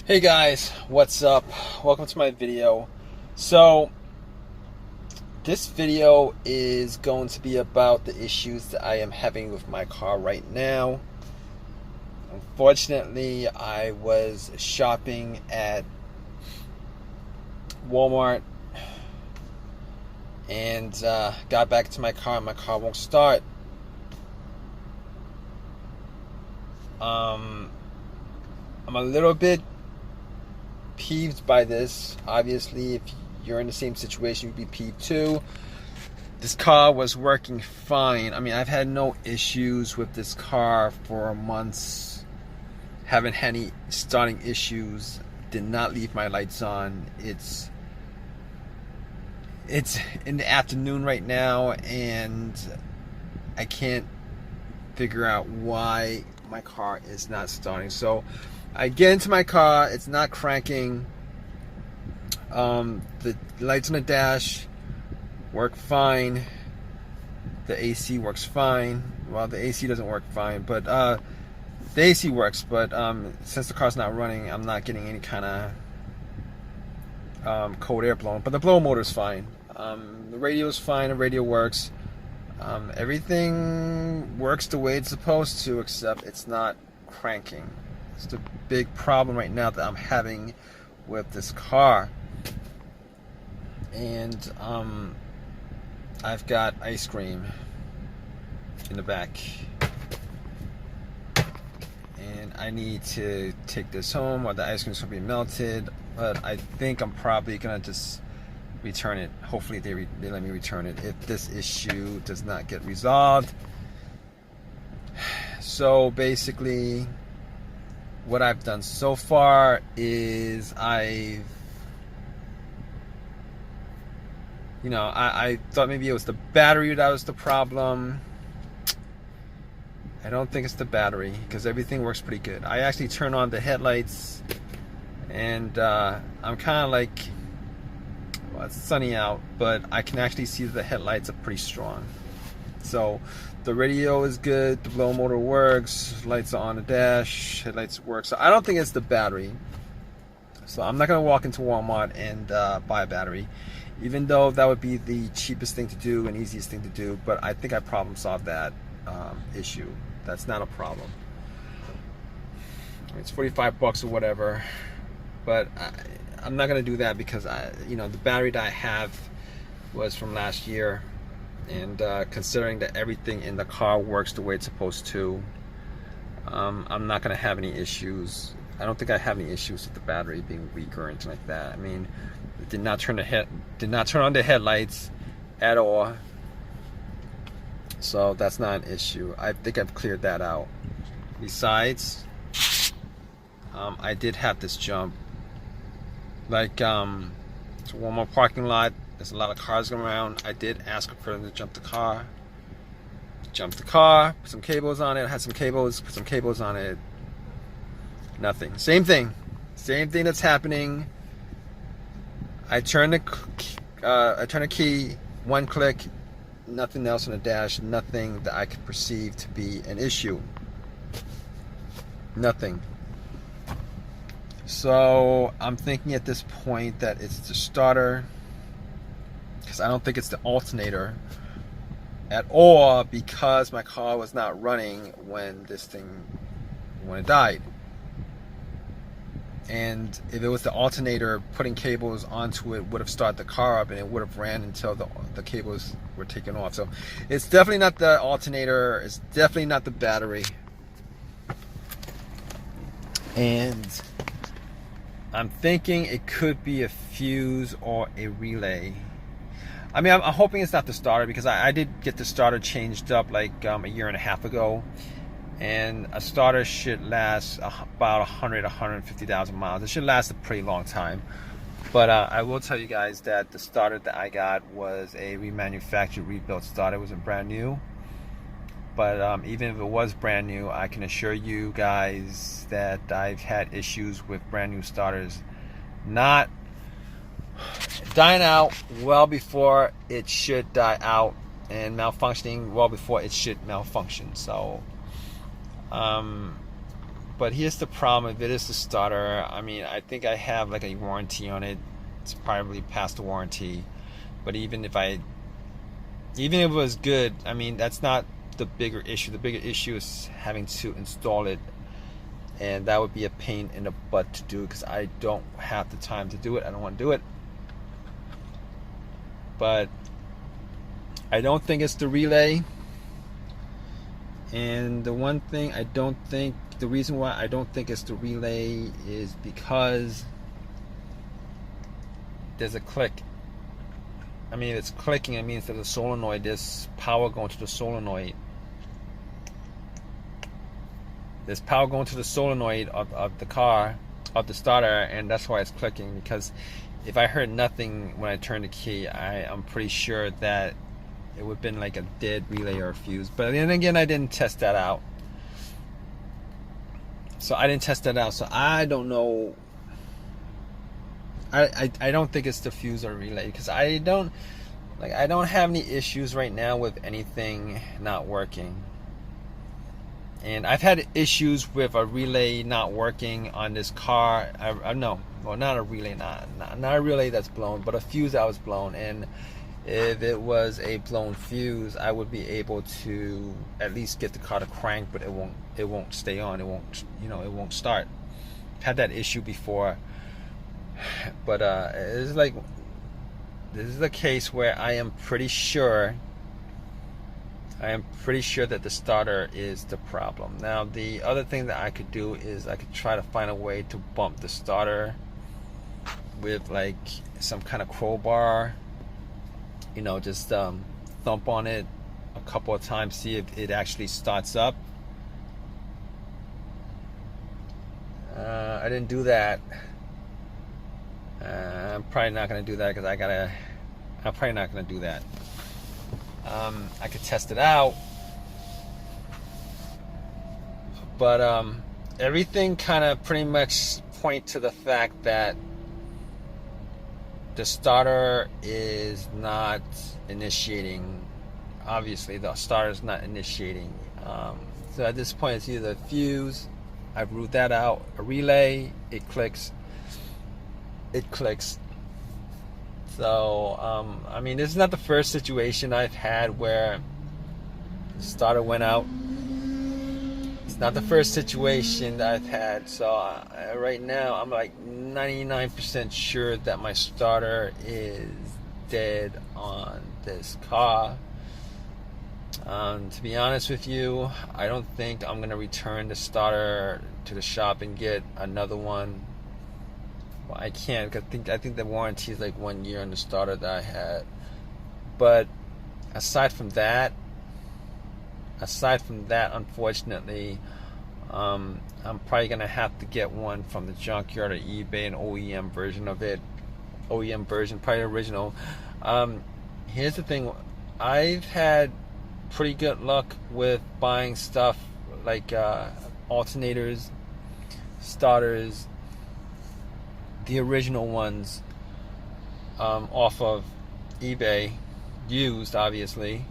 Hey guys, what's up? Welcome to my video. So this video is going to be about the issues that I am having with my car right now. Unfortunately, I was shopping at Walmart and got back to my car and my car won't start. I'm a little bit peeved by this. Obviously, if you're in the same situation, you'd be peeved too. This car was working fine. I mean, I've had no issues with this car for months. Haven't had any starting issues. Did not leave my lights on. It's in the afternoon right now, and I can't figure out why my car is not starting. So I get into my car, it's not cranking. The lights on the dash work fine. The AC works fine. Well, the AC doesn't work fine, but the AC works. But since the car's not running, I'm not getting any kind of cold air blowing. But the blower motor's fine. The radio's fine. The radio works. Everything works the way it's supposed to, except it's not cranking. It's the big problem right now that I'm having with this car. And I've got ice cream in the back, and I need to take this home or the ice cream's gonna be melted. But I think I'm probably gonna just return it. Hopefully they let me return it if this issue does not get resolved. So basically, what I've done so far is I thought maybe it was the battery that was the problem. I don't think it's the battery, because everything works pretty good. I actually turn on the headlights, and I'm kind of like, well, it's sunny out, but I can actually see that the headlights are pretty strong. So the radio is good, the blower motor works, lights are on the dash, headlights work. So I don't think it's the battery. So I'm not going to walk into Walmart and buy a battery, even though that would be the cheapest thing to do and easiest thing to do. But I think I problem solved that issue. That's not a problem. It's 45 bucks or whatever, but I'm not going to do that, because the battery that I have was from last year. And considering that everything in the car works the way it's supposed to, I'm not going to have any issues. I don't think I have any issues with the battery being weak or anything like that. I mean, it did not turn on the headlights at all. So that's not an issue. I think I've cleared that out. Besides, I did have this jump. Like, it's a Walmart parking lot. There's a lot of cars going around. I did ask for them to jump the car. Jumped the car, put some cables on it, had some cables, put some cables on it. Nothing. Same thing. Same thing that's happening. I turn the key, one click, nothing else on the dash, nothing that I could perceive to be an issue. Nothing. So I'm thinking at this point that it's the starter, because I don't think it's the alternator at all, because my car was not running when it died. And if it was the alternator, putting cables onto it would have started the car up, and it would have ran until the cables were taken off. So it's definitely not the alternator. It's definitely not the battery. And I'm thinking it could be a fuse or a relay. I mean, I'm hoping it's not the starter, because I did get the starter changed up like a year and a half ago. And a starter should last about 150,000 miles. It should last a pretty long time. But I will tell you guys that the starter that I got was a remanufactured, rebuilt starter. It wasn't brand new. But even if it was brand new, I can assure you guys that I've had issues with brand new starters not dying out well before it should die out, and malfunctioning well before it should malfunction. So But here's the problem: if it is the starter, I mean, I think I have like a warranty on it. It's probably past the warranty. But even if it was good, I mean, that's not the bigger issue. The bigger issue is having to install it, and that would be a pain in the butt to do because I don't have the time to do it. I don't want to do it. But I don't think it's the relay. And the one thing the reason why I don't think it's the relay is because there's a click. I mean, if it's clicking, it means that the solenoid, there's power going to the solenoid. There's power going to the solenoid of the car, of the starter, and that's why it's clicking. Because if I heard nothing when I turned the key, I'm pretty sure that it would have been like a dead relay or a fuse. But then again, I didn't test that out. So I don't know. I don't think it's the fuse or relay, because I don't have any issues right now with anything not working. And I've had issues with a relay not working on this car. Not a relay, not a relay that's blown, but a fuse that was blown. And if it was a blown fuse, I would be able to at least get the car to crank, but it won't stay on. It won't start. Had that issue before. But it's like, this is a case where I am pretty sure that the starter is the problem. Now, the other thing that I could do is I could try to find a way to bump the starter with like some kind of crowbar. Just thump on it a couple of times, see if it actually starts up. I didn't do that. I'm probably not going to do that because I'm probably not going to do that. I could test it out, but everything kind of pretty much point to the fact that the starter is not initiating. Obviously, the starter is not initiating. So at this point, it's either a fuse. I've ruled that out. A relay, it clicks. So, I mean, this is not the first situation I've had where the starter went out. It's not the first situation that I've had. So, right now, I'm like 99% sure that my starter is dead on this car. To be honest with you, I don't think I'm going to return the starter to the shop and get another one. Well, I can't. I think the warranty is like 1 year on the starter that I had. But aside from that, unfortunately, I'm probably gonna have to get one from the junkyard or eBay, an OEM version of it. OEM version, probably original. Here's the thing: I've had pretty good luck with buying stuff like alternators, starters, the original ones, off of eBay, used, obviously.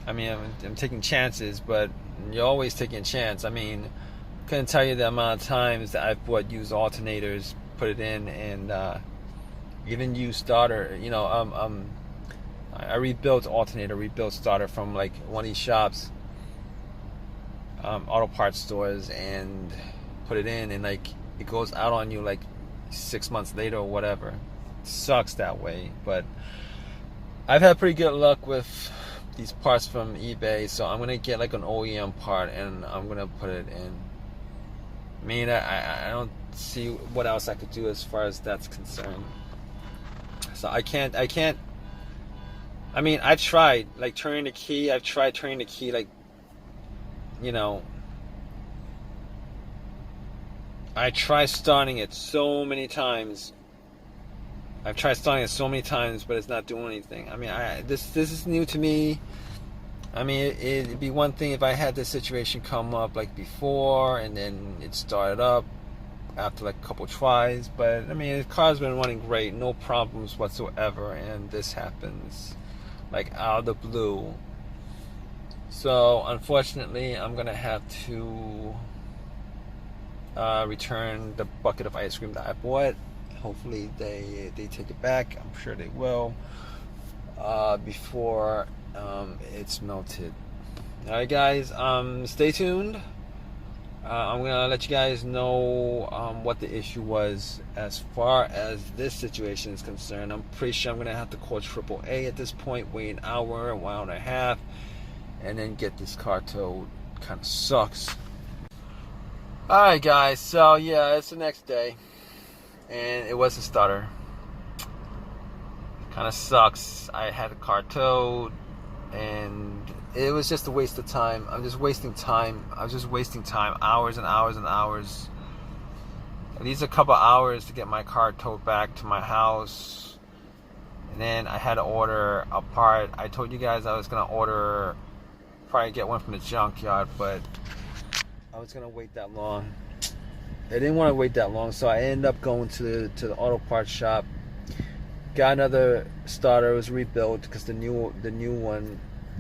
I mean, I'm taking chances, but you're always taking a chance. I mean, couldn't tell you the amount of times that I've bought used alternators, put it in, and even used starter. I rebuilt starter from like one of these shops, auto parts stores, and put it in, and like it goes out on you like 6 months later or whatever. It sucks that way, but I've had pretty good luck with these parts from eBay, so I'm gonna get like an OEM part and I'm gonna put it in. I mean, I don't see what else I could do as far as that's concerned. So I can't. I mean, I've tried like turning the key. I've tried turning the key, like, I tried starting it so many times. But it's not doing anything. I mean, this is new to me. I mean, it'd be one thing if I had this situation come up like before, and then it started up after like a couple tries. But I mean, the car's been running great, no problems whatsoever, and this happens like out of the blue. So unfortunately, I'm gonna have to return the bucket of ice cream that I bought. Hopefully they take it back. I'm sure they will before it's melted. Alright guys, stay tuned. I'm gonna let you guys know what the issue was as far as this situation is concerned. I'm pretty sure I'm gonna have to call AAA at this point, wait an hour and a half, and then get this car towed. Kind of sucks. Alright guys, so yeah, it's the next day, and it was a stutter. Kind of sucks. I had the car towed, and it was just a waste of time. I'm just wasting time. I was just wasting time, hours and hours and hours. At least a couple hours to get my car towed back to my house. And then I had to order a part. I told you guys I was gonna probably get one from the junkyard, but I was gonna wait that long. I didn't want to wait that long, so I ended up going to the auto parts shop. Got another starter. It was rebuilt because the new one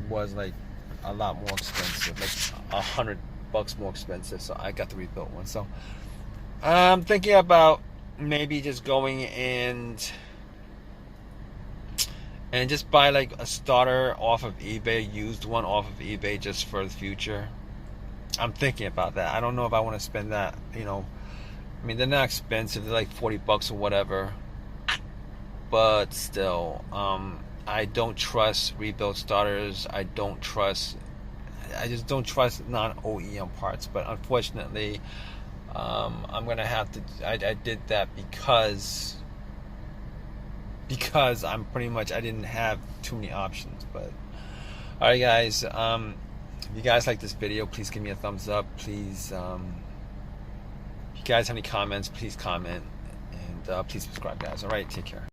was like a lot more expensive, like $100 more expensive. So I got the rebuilt one. So I'm thinking about maybe just going and just buy like a starter off of eBay, used one off of eBay, just for the future. I'm thinking about that. I don't know if I want to spend that. I mean, they're not expensive. They're like $40 or whatever. But still, I don't trust rebuilt starters. I just don't trust non-OEM parts. But unfortunately, I'm gonna have to. I did that because I'm pretty much, I didn't have too many options. But all right, guys. If you guys like this video, please give me a thumbs up. Please, if you guys have any comments, please comment, and please subscribe, guys. All right, take care.